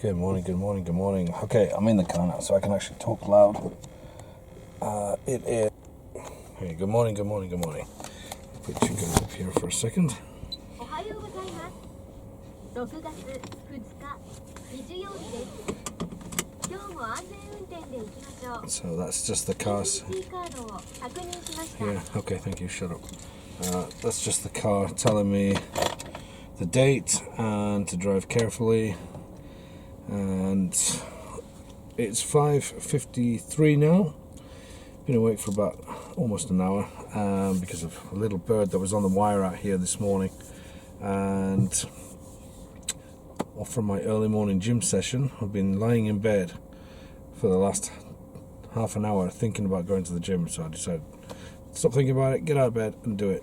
Good morning. Okay, I'm in the car now, so I can actually talk loud. It is... Hey, good morning. Put you guys up here for a second. So that's just the car. Yeah, okay, thank you, shut up. That's just the car telling me the date and to drive carefully. And it's 5:53 now. Been awake for about almost an hour because of a little bird that was on the wire out here this morning, and off from my early morning gym session. I've been lying in bed for the last half an hour thinking about going to the gym, so I decided stop thinking about it, get out of bed and do it.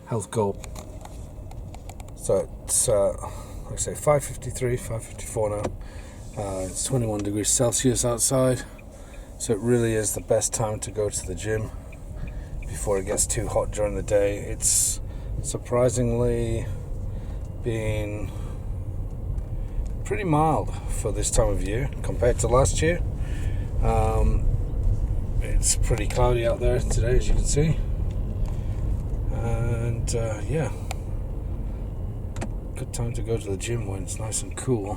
Health goal. So it's like I say, 5:54 now. It's 21 degrees Celsius outside, so it really is the best time to go to the gym before it gets too hot during the day. It's surprisingly been pretty mild for this time of year compared to last year. It's pretty cloudy out there today, as you can see, and yeah, good time to go to the gym when it's nice and cool.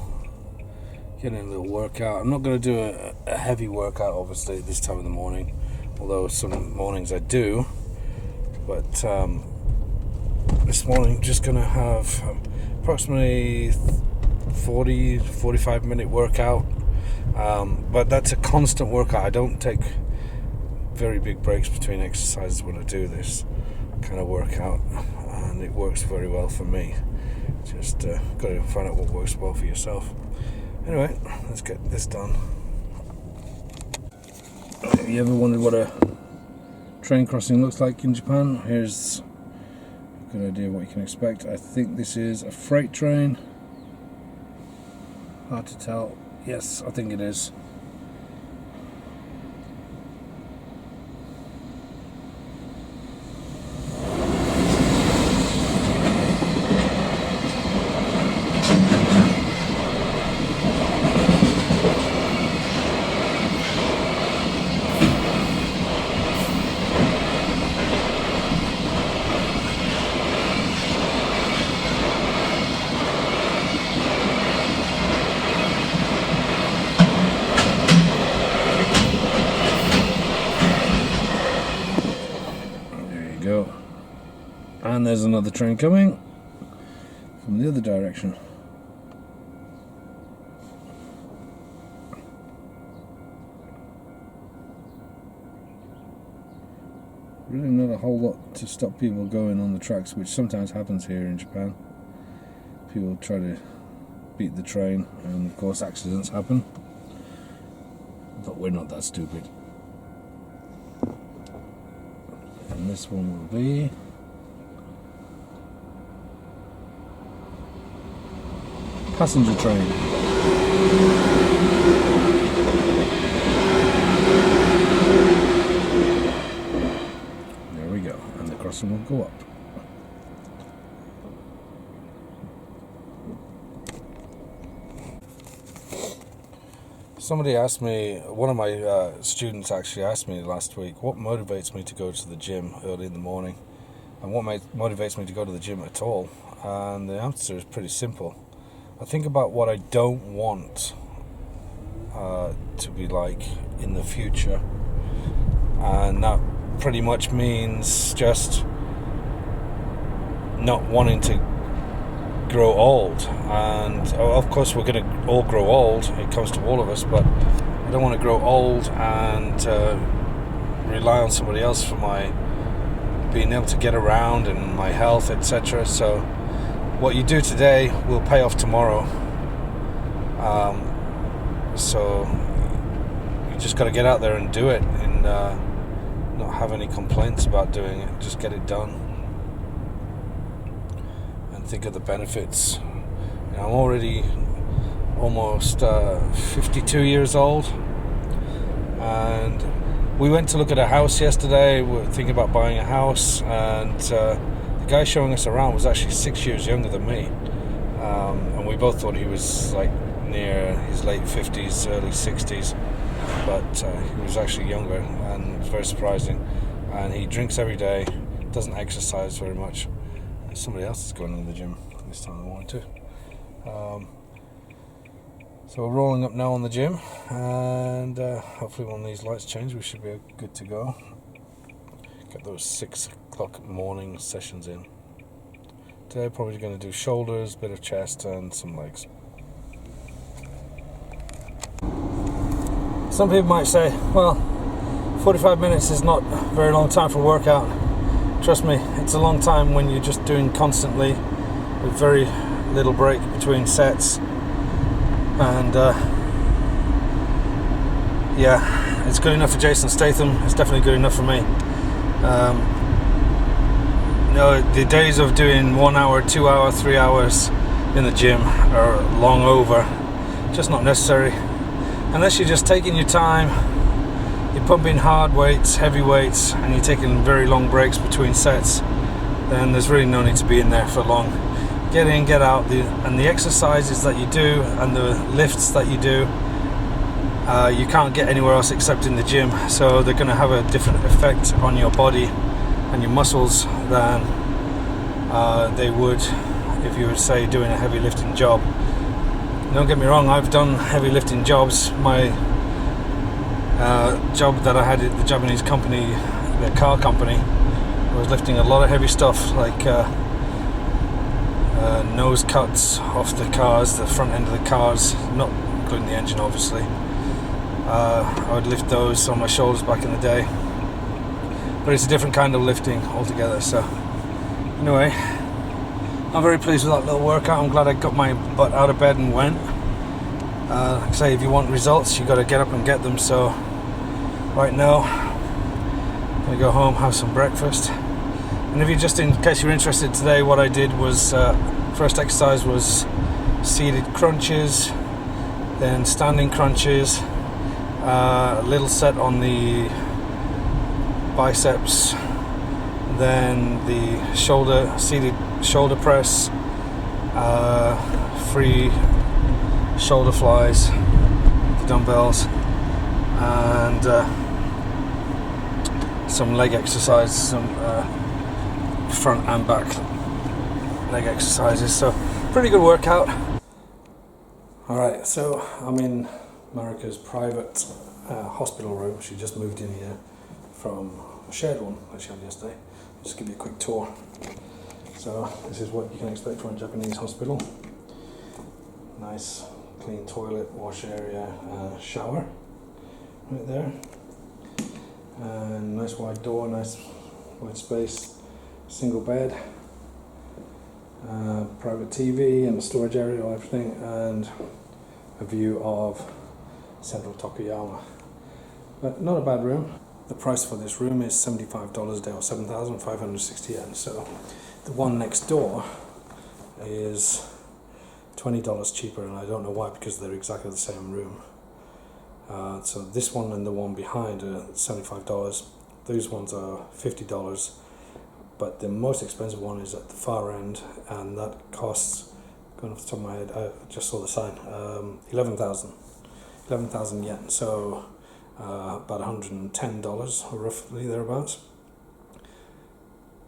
Getting a little workout. I'm not going to do a heavy workout obviously at this time of the morning, although some mornings I do, but this morning just going to have approximately 40-45 minute workout, but that's a constant workout. I don't take very big breaks between exercises when I do this kind of workout, and it works very well for me. Just got to find out what works well for yourself. Anyway, let's get this done. Have you ever wondered what a train crossing looks like in Japan? Here's a good idea of what you can expect. I think this is a freight train. Hard to tell. Yes, I think it is. Go. And there's another train coming from the other direction. Really not a whole lot to stop people going on the tracks, which sometimes happens here in Japan. People try to beat the train, and of course accidents happen, but we're not that stupid. And this one will be passenger train. There we go, and the crossing will go up. Somebody asked me, one of my students actually asked me last week, what motivates me to go to the gym early in the morning, and what motivates me to go to the gym at all. And the answer is pretty simple. I think about what I don't want to be like in the future, and that pretty much means just not wanting to grow old. And of course we're going to all grow old, it comes to all of us, but I don't want to grow old and rely on somebody else for my being able to get around and my health, etc. So what you do today will pay off tomorrow, so you just got to get out there and do it, and not have any complaints about doing it. Just get it done and think of the benefits. I'm already almost 52 years old, and we went to look at a house yesterday. We were thinking about buying a house, and the guy showing us around was actually 6 years younger than me, and we both thought he was like near his late 50s, early 60s, but he was actually younger, and it was very surprising. And he drinks every day, doesn't exercise very much. Somebody else is going to the gym this time of the morning too. So we're rolling up now on the gym, and hopefully when these lights change we should be good to go. Get those 6 o'clock morning sessions in. Today probably going to do shoulders, bit of chest and some legs. Some people might say, well, 45 minutes is not a very long time for a workout. Trust me, it's a long time when you're just doing constantly with very little break between sets. And yeah, it's good enough for Jason Statham. It's definitely good enough for me. The days of doing 1 hour, 2 hour, 3 hours in the gym are long over. Just not necessary. Unless you're just taking your time, you're pumping hard weights, heavy weights, and you're taking very long breaks between sets, then there's really no need to be in there for long. Get in, get out, and the exercises that you do and the lifts that you do, you can't get anywhere else except in the gym, so they're going to have a different effect on your body and your muscles than they would if you were, say, doing a heavy lifting job. Don't get me wrong, I've done heavy lifting jobs. My job that I had at the Japanese company, the car company, I was lifting a lot of heavy stuff like nose cuts off the cars, the front end of the cars, not including the engine obviously. I would lift those on my shoulders back in the day, but it's a different kind of lifting altogether. So anyway, I'm very pleased with that little workout. I'm glad I got my butt out of bed and went. Like I say, if you want results, you got to get up and get them. So right now I'm gonna go home, have some breakfast. And if you just in case you're interested, today what I did was first exercise was seated crunches, then standing crunches, a little set on the biceps, then the seated shoulder press, free shoulder flies, the dumbbells, and some leg exercises, some front and back leg exercises. So pretty good workout. Alright, so I'm in Marika's private hospital room. She just moved in here from a shared one that she had yesterday. I'll just give you a quick tour. So this is what you can expect from a Japanese hospital. Nice clean toilet, wash area, shower right there, and nice wide door, nice wide space, single bed, private TV and a storage area, everything, and a view of central Tokuyama. But not a bad room. The price for this room is $75 a day, or 7,560 yen. So the one next door is $20 cheaper, and I don't know why, because they're exactly the same room. So this one and the one behind are $75. Those ones are $50, but the most expensive one is at the far end, and that costs, going off the top of my head, I just saw the sign, 11,000 yen, so about $110 roughly thereabouts.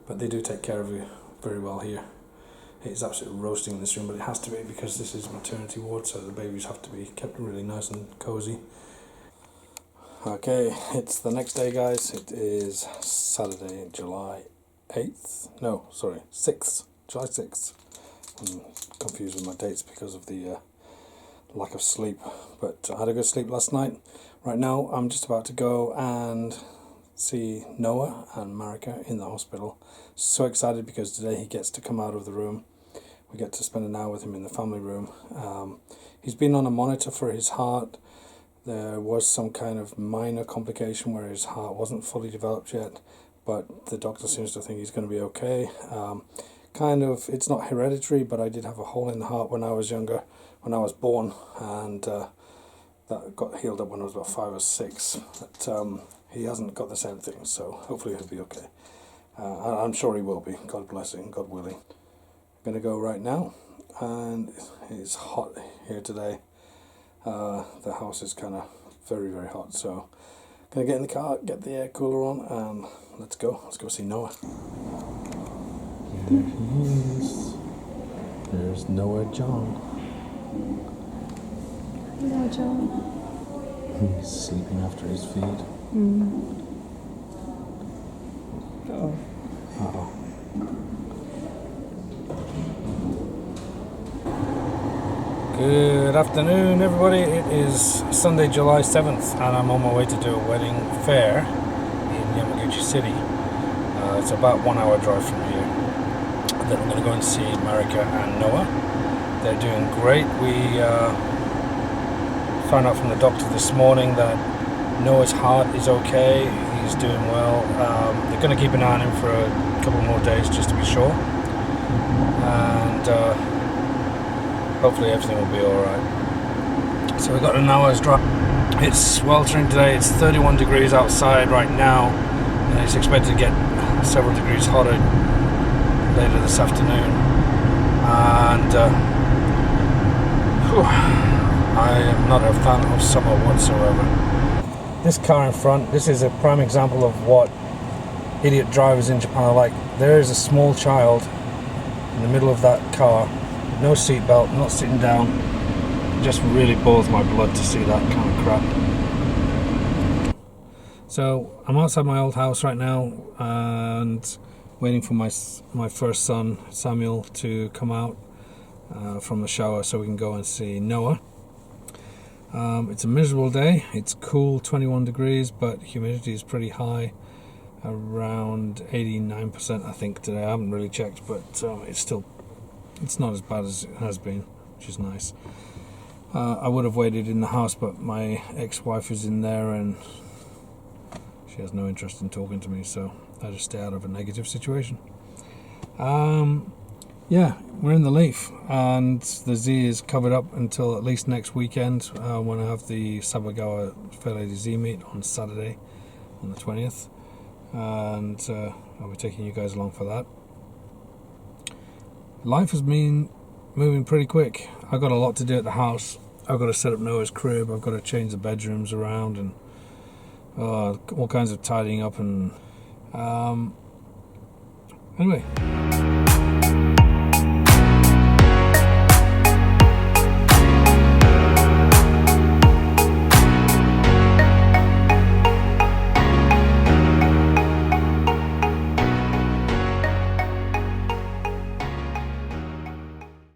But they do take care of you very well here. It's absolutely roasting in this room, but it has to be because this is a maternity ward, so the babies have to be kept really nice and cozy. Okay, it's the next day, guys. It is Saturday, July 8th. No, sorry, 6th. July 6th. I'm confused with my dates because of the lack of sleep, but I had a good sleep last night. Right now, I'm just about to go and see Noah and Marika in the hospital. So excited because today he gets to come out of the room. We get to spend an hour with him in the family room. He's been on a monitor for his heart. There was some kind of minor complication where his heart wasn't fully developed yet, but the doctor seems to think he's going to be okay. It's not hereditary, but I did have a hole in the heart when I was younger, when I was born, and that got healed up when I was about 5 or 6. But he hasn't got the same thing, so hopefully he'll be okay. I'm sure he will be, God bless him, God willing. I'm going to go right now, and it's hot here today. The house is kind of very, very hot, so gonna get in the car, get the air cooler on, and let's go see Noah. There he is. There's Noah John. Hello, John. He's sleeping after his feed. Uh-oh. Uh-oh. Good afternoon, everybody. It is Sunday, July 7th, and I'm on my way to do a wedding fair in Yamaguchi City. It's about 1 hour drive from here. Then I'm going to go and see Marika and Noah. They're doing great. We found out from the doctor this morning that Noah's heart is okay. He's doing well. They're going to keep an eye on him for a couple more days just to be sure. And hopefully everything will be alright. So we've got an hour's drive. It's sweltering today. It's 31 degrees outside right now, and it's expected to get several degrees hotter later this afternoon. And I am not a fan of summer whatsoever. This car in front, this is a prime example of what idiot drivers in Japan are like. There is a small child in the middle of that car, no seatbelt, not sitting down. It just really boils my blood to see that kind of crap. So I'm outside my old house right now and waiting for my first son Samuel to come out from the shower so we can go and see Noah. It's a miserable day. It's cool, 21 degrees, but humidity is pretty high, around 89% I think today. I haven't really checked, but it's not as bad as it has been, which is nice. I would have waited in the house, but my ex-wife is in there and she has no interest in talking to me, so I just stay out of a negative situation. Yeah, we're in the Leaf, and the Z is covered up until at least next weekend when I have the Sabagawa Fair Lady Z meet on Saturday, on the 20th, and I'll be taking you guys along for that. Life has been moving pretty quick. I've got a lot to do at the house. I've got to set up Noah's crib, I've got to change the bedrooms around, and all kinds of tidying up, and anyway.